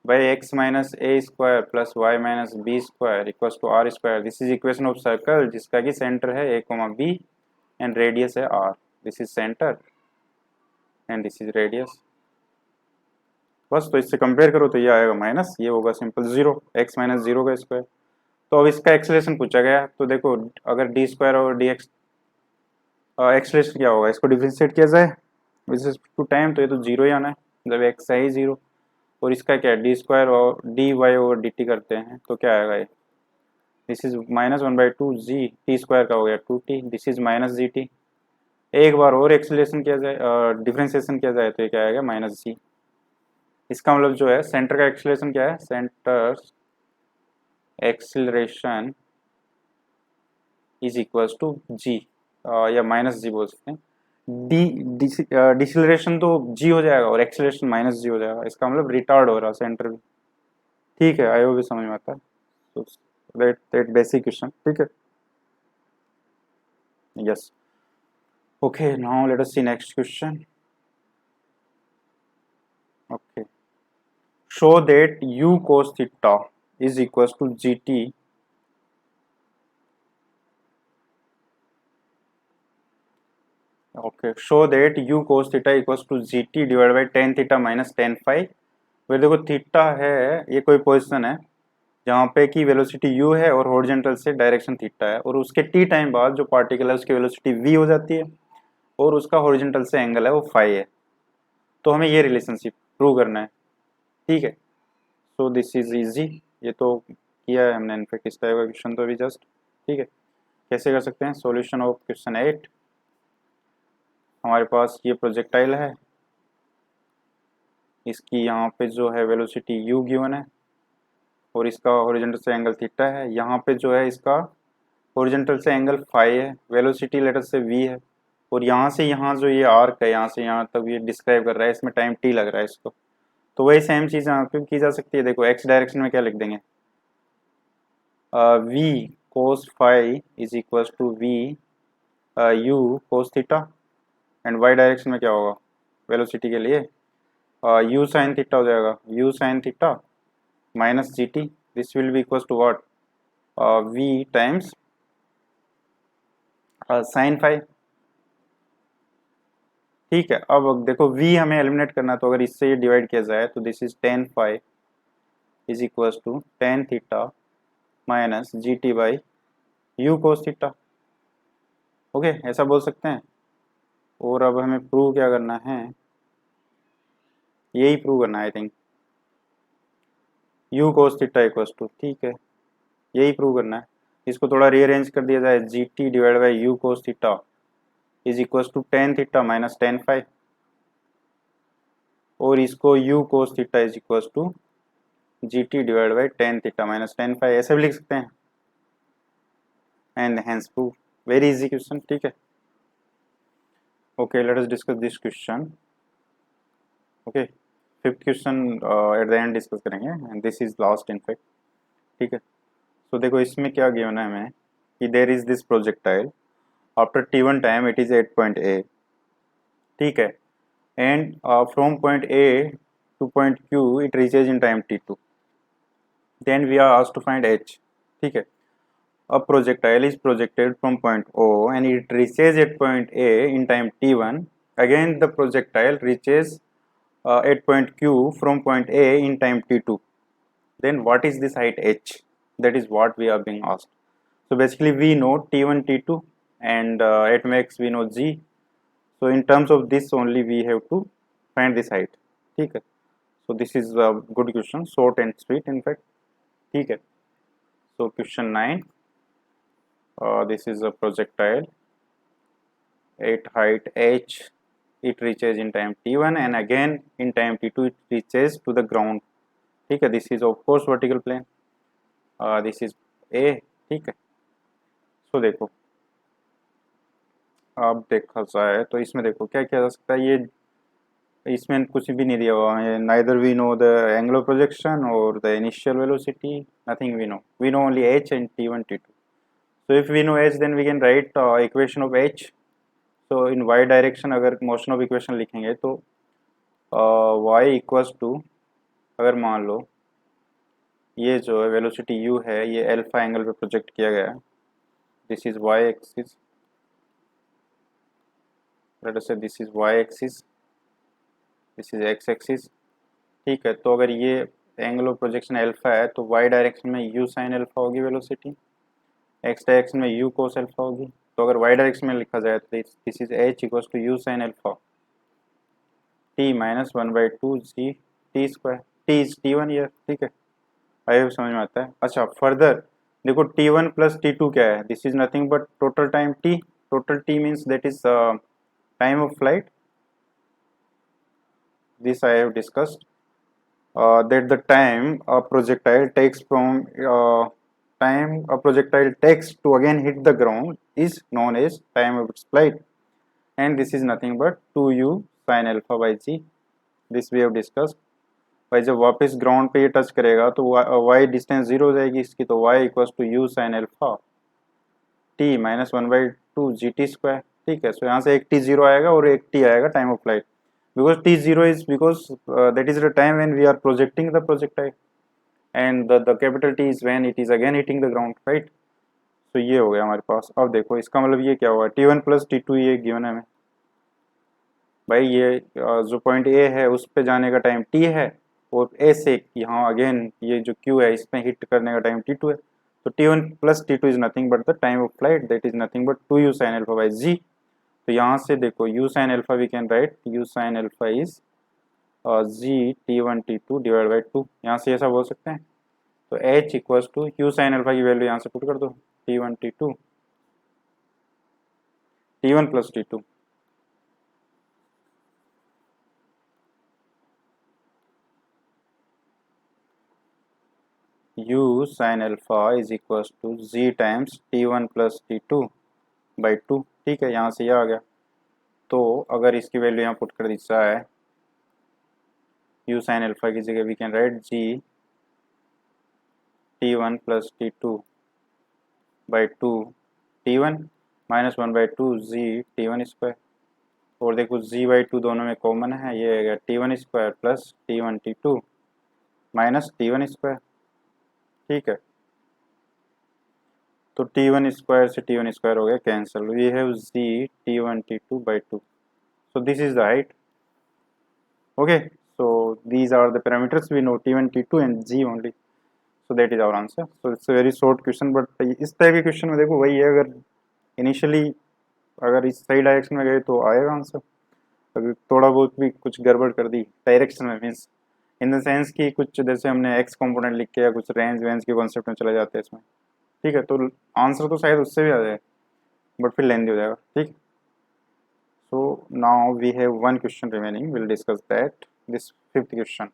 by x minus a square plus y minus b square equal to r square. This is equation of circle जिसका कि सेंटर है a, b एंड रेडियस है r, this is centre and this is radius. बस तो इससे compare करो तो ये आएगा माइनस, ये होगा सिंपल 0, x माइनस 0 का स्क्वायर। तो अब इसका एक्सेलरेशन पूछा गया, तो देखो अगर डी स्क्वायर और डी एक्स एक्सेलरेशन क्या होगा, इसको डिफरेंशिएट किया जाए विद रिस्पेक्ट टू टाइम, तो ये तो जीरो ही आना है जब एक्स है ही जीरो। और इसका क्या है, डी स्क्वायर और d y over d t करते हैं तो क्या आएगा, ये this is -1/2 g t square का हो गया 2t, this is minus ji t. एक बार और एक्सेलरेशन किया जाए, डिफरेंशिएशन किया जाए तो ये क्या आएगा, माइनस जी। इसका मतलब जो है सेंटर का एक्सेलरेशन क्या है, center acceleration is equals to g, या माइनस जी बोल सकते हैं। डी डिसेलरेशन तो जी हो जाएगा और एक्सेलरेशन माइनस जी हो जाएगा, इसका मतलब रिटार्ड हो रहा है सेंटर भी। ठीक है, आई वो भी समझ में आता है। तो दैट बेसिक क्वेश्चन, ठीक है, yes. Okay, now let us see next question. Okay, show that u cos theta is equals to gt, okay, show that u cos theta equals to gt divided by tan theta minus tan phi। फिर देखो theta है, ये कोई position है जहाँ पे की velocity u है और हॉरिजॉन्टल से डायरेक्शन थीटा है, और उसके t टाइम बाद जो पार्टिकल है उसकी वेलोसिटी v हो जाती है और उसका हॉरिजॉन्टल से एंगल है वो फाई है। तो हमें ये रिलेशनशिप प्रूव करना है, ठीक है। सो दिस इज इजी, ये तो किया है हमने इनफेक्ट इस टाइप का क्वेश्चन तो अभी जस्ट, ठीक है। कैसे कर सकते हैं, सॉल्यूशन ऑफ क्वेश्चन 8। हमारे पास ये प्रोजेक्टाइल है, इसकी यहाँ पे जो है वेलोसिटी u गिवन है और इसका हॉरिजॉन्टल से एंगल थीटा है। यहाँ पे जो है इसका हॉरिजॉन्टल से एंगल फाई है, वेलोसिटी लेटर से v है, और यहाँ से यहाँ जो ये आर्क है यहाँ से यहाँ तक ये डिस्क्राइब कर रहा है, इसमें टाइम t लग रहा है इसको। तो वही सेम चीज़ यहाँ पे की जा सकती है। देखो x डायरेक्शन में क्या लिख देंगे, v cos phi is equals to v u cos theta, and y direction में क्या होगा वेलोसिटी के लिए u साइन थीटा हो जाएगा, u sign theta minus G T, this will be equals to what, v times sin phi. ठीक है, अब देखो v हमें एलिमिनेट करना है, तो अगर इससे ये डिवाइड किया जाए तो this is tan phi is equals to tan theta minus ji t by u cos theta. Okay, ऐसा बोल सकते हैं। और अब हमें प्रूव क्या करना है, यही प्रूव करना है I think, u cos theta equals to, ठीक है, यही प्रूव करना है। इसको थोड़ा रीअरेंज कर दिया जाए, g t divide by u cos theta is equals to tan theta minus tan phi, और इसको u cos theta is equals to g t divide by tan theta minus tan phi, ऐसे भी लिख सकते हैं। And hence prove, very easy question, ठीक है। Okay, let us discuss this question. Okay, fifth question at the end discuss करेंगे, and this is last in fact, ठीक है। तो देखो इसमें क्या गिवन है हमें कि there is this projectile after t1 time it is at point A, ठीक है, and from point A to point q it reaches in time t2, then we are asked to find h, ठीक है। A projectile is projected from point O and it reaches at point A in time t1. Again, the projectile reaches at point Q from point A in time t2. Then what is this height h? That is what we are being asked. So basically we know t1, t2 and at max we know g. So in terms of this only we have to find this height. ठीक है. So this is a good question, short and sweet in fact. ठीक है. So question 9. This is a projectile at height h, it reaches in time t1 and again in time t2 it reaches to the ground, ठीक है। This is of course vertical plane, this is a, ठीक है। So देखो अब देखा जाए तो इसमें देखो क्या किया जा सकता है, ये इसमें कुछ भी नहीं दिया हुआ है, neither we know the angular projection or the initial velocity, nothing we know only h and t1 t2। So if we know h then we can write equation of h। तो इन y डायरेक्शन अगर motion of equation लिखेंगे तो y equals to, अगर मान लो ये जो है velocity u है ये अल्फा एंगल पे प्रोजेक्ट किया गया है, this is y axis, let us say this is y axis, this is x axis, ठीक है। तो अगर ये एंगल ऑफ प्रोजेक्शन अल्फा है तो y डायरेक्शन में u साइन अल्फा होगी वेलोसिटी, x डायरेक्शन में u कोस अल्फा होगी। तो अगर y डायरेक्शन में लिखा जाए तो this is h equals to u sin alpha t minus 1/2 g t square, t is t1 here. ठीक है, आई होप समझ में आता है। अच्छा फर्दर देखो t1 प्लस t2 क्या है, this is nothing but total time t, total t means that is time of flight, this I have discussed, that the time a projectile takes from time a projectile takes to again hit the ground is known as time of its flight, and this is nothing but 2u sin alpha by g, this we have discussed। भाई जब वापस ground पे ये touch करेगा तो y distance zero हो जाएगी इसकी, तो y equals to u sin alpha t minus 1/2 g t square. ठीक है, सो यहाँ से एक t जीरो आएगा और एक t आएगा time of flight, because t0 is because that is the time when we are projecting the projectile, and the capital T is when it is again hitting the ground, right? तो ये हो गया हमारे पास। अब देखो इसका मतलब ये क्या हुआ, t1 प्लस t2 ये गिवन है हमें। भाई ये जो पॉइंट A है उस पे जाने का टाइम t है, और A से यहाँ अगेन ये जो Q है इसमें हिट करने का टाइम t2 है। तो t1 plus t2 is nothing but the time of flight, that is nothing but 2u sin alpha by g। तो यहाँ से देखो u sin alpha we can write u sin alpha is g t1 t2 divide by 2, यहाँ से ऐसा बोल सकते हैं। तो h equals to u sin alpha की वैल्यू यहाँ से पुट कर दो, t1 t2 t1 plus t2 u sin alpha is equals to g times t1 plus t2 by 2। ठीक है, यहाँ से ये आ गया। तो अगर इसकी वैल्यू यहाँ पुट कर दी जाए u sin अल्फा की जगह we can write g t1 plus t2 by 2 t1 minus 1/2 g t1 square, और देखो g बाई 2 दोनों में कॉमन है, ये आएगा t1 square plus t1 t2 minus t1 square. ठीक है, तो t1 स्क्वायर से t1 स्क्वायर हो गया cancel, we have g t1 t2 by 2, so this is the height। okay, so these are the parameters we know, t1 t2 and g only, so that is our answer। so it's a very short question, but इस type के question में देखो वही है, अगर initially अगर इस सही डायरेक्शन में गए तो आएगा आंसर, अगर थोड़ा बहुत भी कुछ गड़बड़ कर दी डायरेक्शन में, मीन्स इन द सेंस कि कुछ जैसे हमने एक्स कंपोनेंट लिख के या कुछ रेंज वेंज के कॉन्सेप्ट में चले जाते हैं इसमें, ठीक है, तो आंसर तो शायद उससे भी आ जाए बट फिर लेंदी हो जाएगा। ठीक, so now we have one question remaining, will discuss that, this fifth question.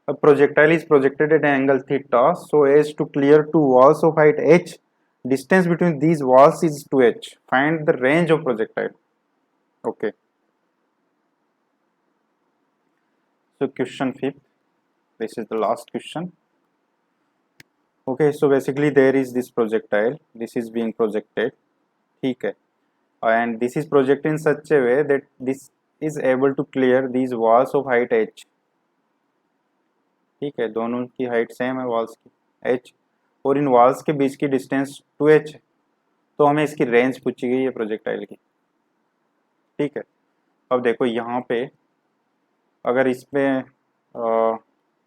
A projectile is projected at an angle theta so as to clear two walls of height h. Distance between these walls is 2h. Find the range of projectile. Okay. So question fifth. This is the last question. Okay. So basically there is this projectile. This is being projected. ठीक है. And this is projected in such a way that this is able to clear these walls of height h. ठीक है, दोनों की height same है walls की h, और इन walls के बीच की डिस्टेंस 2h है, तो हमें इसकी रेंज पूछी गई है प्रोजेक्टाइल की। ठीक है, अब देखो यहाँ पे अगर इसमें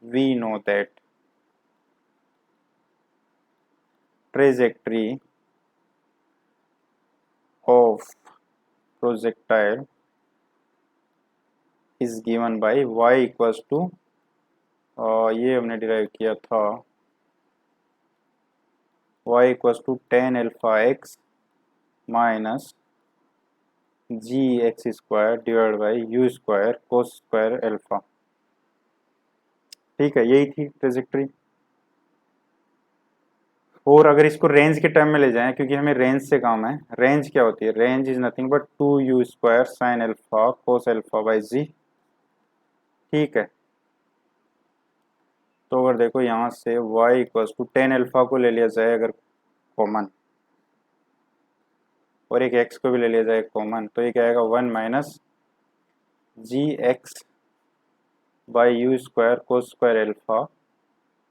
we know that trajectory of projectile is given by y equals to, ये हमने डिराइव किया था y equals to tan alpha x minus g x square divide by u square cos square alpha. ठीक है, यही थी ट्रेजेक्ट्री। और अगर इसको रेंज के टर्म में ले जाएं, क्योंकि हमें रेंज से काम है, रेंज क्या होती है, range is nothing but 2u square sine alpha cos alpha by g. ठीक है, तो अगर देखो यहाँ से y equals to tan alpha को ले लिया जाए अगर कॉमन, और एक x को भी ले लिया जाए कॉमन, तो ये क्या आएगा 1 minus g x by u square cos square alpha,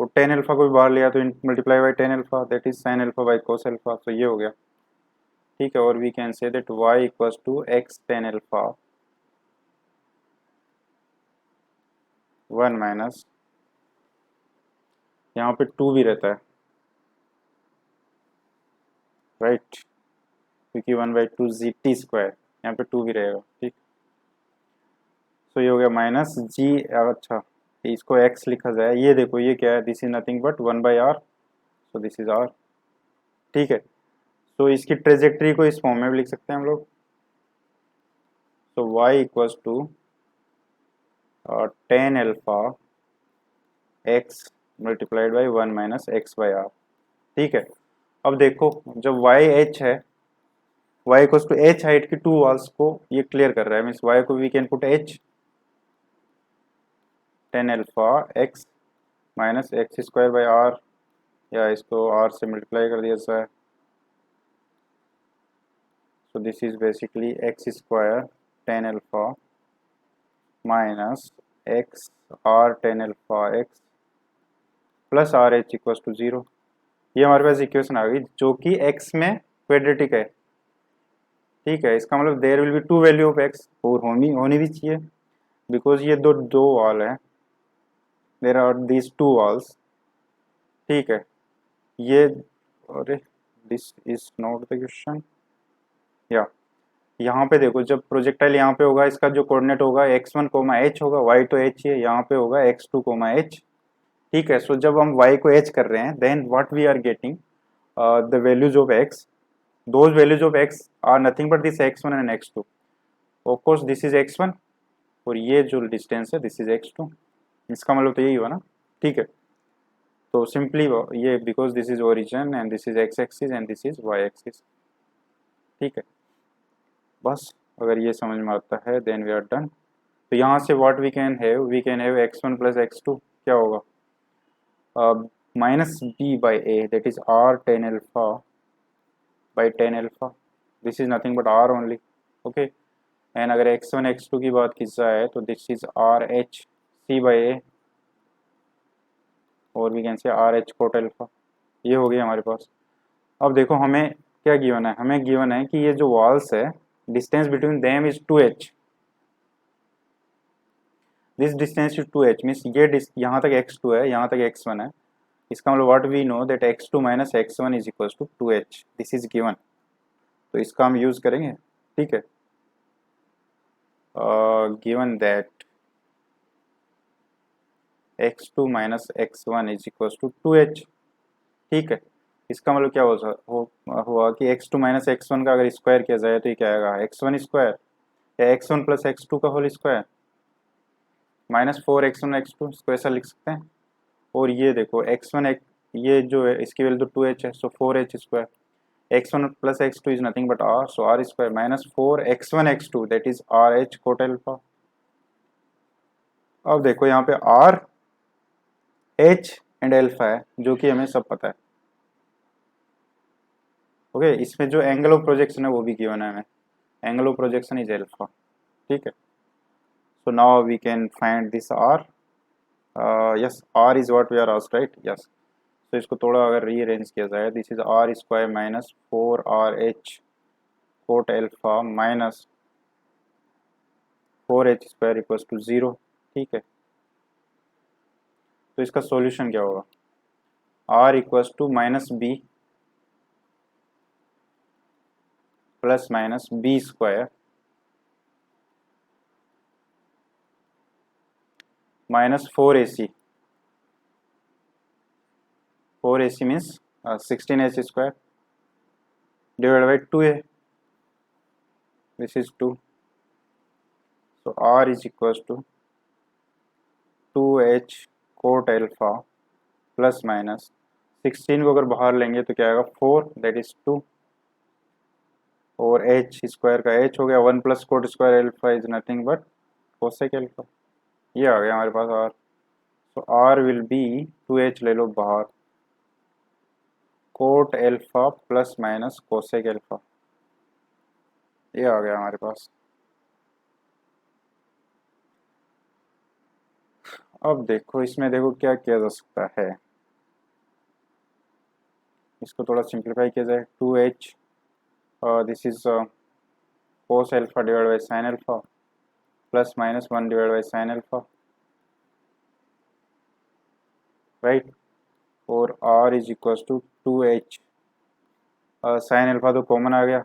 और टेन अल्फा को भी बाहर लिया तो multiply by tan alpha, that is sin alpha by cos alpha, तो ये हो गया। ठीक है, और we can say that y equals to x tan alpha 1 minus यहाँ पे 2 भी रहता है, राइट, क्योंकि 1/2 जी टी स्क्वायर, यहाँ पे 2 भी रहेगा, ठीक। तो ये हो गया माइनस जी, अच्छा इसको एक्स लिखा जाए, ये देखो ये क्या है, this is nothing but 1/r, so this is r, ठीक है। तो इसकी ट्रेजेक्ट्री को इस फॉर्म में भी लिख सकते हैं हम लोग। तो y equals to tan alpha x multiplied by 1 - x/r, ठीक है। अब देखो जब y h है, y equals to h height की टू वॉल्स को ये क्लियर कर रहा है, मीन्स y को we can put h, tan alpha x minus x square by r, या इसको r से मल्टीप्लाई कर दिया जाए, so this is basically x square tan alpha minus x r tan alpha x plus r h equals to 0। ये हमारे पास equation आ गई जो कि x में क्वाड्रेटिक है, ठीक है। इसका मतलब there will be two value of x, और होनी होनी भी चाहिए, बिकॉज ये दो दो वॉल है, there are these two walls, ठीक है। ये, अरे this is not the question, या यहाँ पे देखो जब प्रोजेक्टाइल यहाँ पे होगा, इसका जो कोऑर्डिनेट होगा x1 कोमा h होगा, y तो h ही है, यहाँ पे होगा x2 कोमा h, ठीक है। सो जब हम y को h कर रहे हैं, then what we are getting the values of x, those values of x are nothing but this x1 and x2, of course this is x1, और ये जो डिस्टेंस है दिस इज x2, इसका मतलब तो यही हुआ ना, ठीक है। तो सिंपली ये because this is origin and this is x axis and this is y axis, ठीक है। बस अगर ये समझ में आता है देन वी आर डन। तो यहाँ से what we can have x1 plus x2 क्या होगा, minus b by a, that is r tan alpha by tan alpha, this is nothing but r only, okay. And अगर x1 x2 की बात की जाए तो this is r h c by a, और we can say r h cot alpha, ये हो गया हमारे पास। अब देखो हमें क्या गिवन है, हमें गिवन है कि ये जो वॉल्स है distance between them is 2h, this distance is 2h, means ये यहाँ तक x2 है, यहाँ तक x1 है, इसका मतलब what we know that x2 minus x1 is equals to 2h, this is given. तो इसका हम यूज करेंगे, ठीक है। Given that x2 minus x1 is equals to 2h, ठीक है। इसका मतलब क्या हुआ कि x2 माइनस x1 का अगर स्क्वायर किया जाए तो ये क्या आएगा, x1 स्क्वायर, या x1 प्लस x2 का whole square minus 4x1 x2, इसको ऐसा लिख सकते हैं। और ये देखो x1 ये जो है इसकी वैल्यू तो 2h है, so 4h square, x1 plus x2 is nothing but r, so r square minus 4x1 x2 that is rh cot alpha. अब देखो यहाँ पे r h एंड एल्फा है जो कि हमें सब पता है, ओके। इसमें जो एंगल ऑफ प्रोजेक्शन है वो भी गिवन है हमें, angle of projection is alpha, ठीक है। So now we can find this r, yes r is what we are asked, right, yes. तो इसको थोड़ा अगर रीअरेंज किया जाए, this is r square minus 4rh cot alpha minus 4h square equals to 0, ठीक है। तो इसका सॉल्यूशन क्या होगा, r equals to minus b plus minus b square minus 4ac, 4ac means 16h square divide by 2a, this is 2, so r is equals to 2h cot alpha plus minus 16 को अगर बाहर लेंगे तो क्या आएगा 4, that is 2, और h square का h हो गया, 1 plus cot square alpha is nothing but cosec alpha, ये आ गया हमारे पास r। तो r विल बी 2h ले लो बाहर, cot alpha plus minus cosec alpha, ये आ गया हमारे पास। अब देखो इसमें देखो क्या किया जा सकता है, इसको थोड़ा सिंप्लीफाई किया जाए, 2h this is cos alpha divide by sin alpha plus minus 1 divide by sin alpha, right. और r is equal to 2h। Sin alpha तो कॉमन आ गया,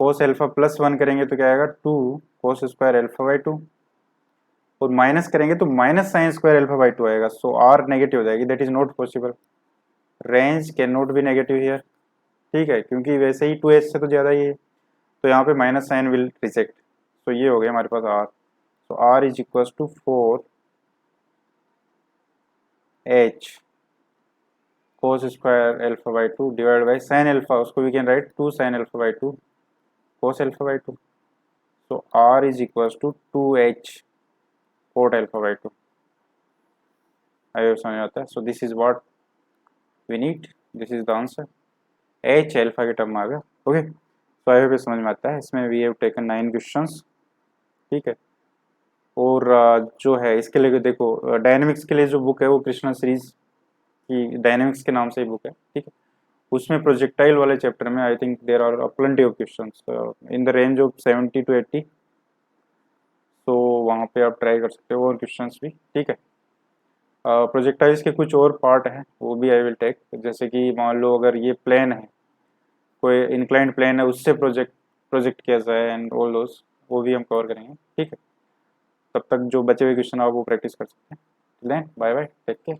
कोस अल्फा प्लस 1 करेंगे तो क्या आएगा 2 कोस स्क्वायर अल्फा बाई 2, और माइनस करेंगे तो minus sine square alpha by 2 आएगा। सो r नेगेटिव हो जाएगी, that is not possible, range can not be negative here. ठीक है, क्योंकि वैसे ही 2h से तो ज़्यादा ही है, तो यहाँ पे माइनस साइन विल रिजेक्ट। तो ये हो गया हमारे पास r। So r is equal to 4h cos square alpha by 2 divide by sine alpha, उसको we can write 2 sine alpha by 2 cos alpha by 2। So r is equal to 2h cot alpha by 2। आई समझ आता है। So this is what we need, this is the answer, h alpha के term में आ गया। Okay, तो I hope समझ में आता है। इसमें वी हैव टेकन 9 क्वेश्चंस। ठीक है, और जो है इसके लिए देखो, डायनेमिक्स के लिए जो बुक है वो कृष्णा सीरीज की डायनेमिक्स के नाम से ही बुक है। ठीक है, उसमें प्रोजेक्टाइल वाले चैप्टर में I think there are plenty of questions in the range of 70 to 80। तो वहाँ पे आप ट्राई कर सकते हो और क्वेश्चंस भी। ठीक है, प्रोजेक्टाइल्स के कुछ और पार्ट हैं वो भी आई विल टेक, जैसे कि मान लो अगर ये प्लेन है, कोई इंक्लाइंड प्लेन है, उससे प्रोजेक्ट प्रोजेक्ट किया जाए एंड ऑल दोस, वो भी हम कवर करेंगे। ठीक है, तब तक जो बचे हुए क्वेश्चन आप वो प्रैक्टिस कर सकते हैं। Bye bye, take care.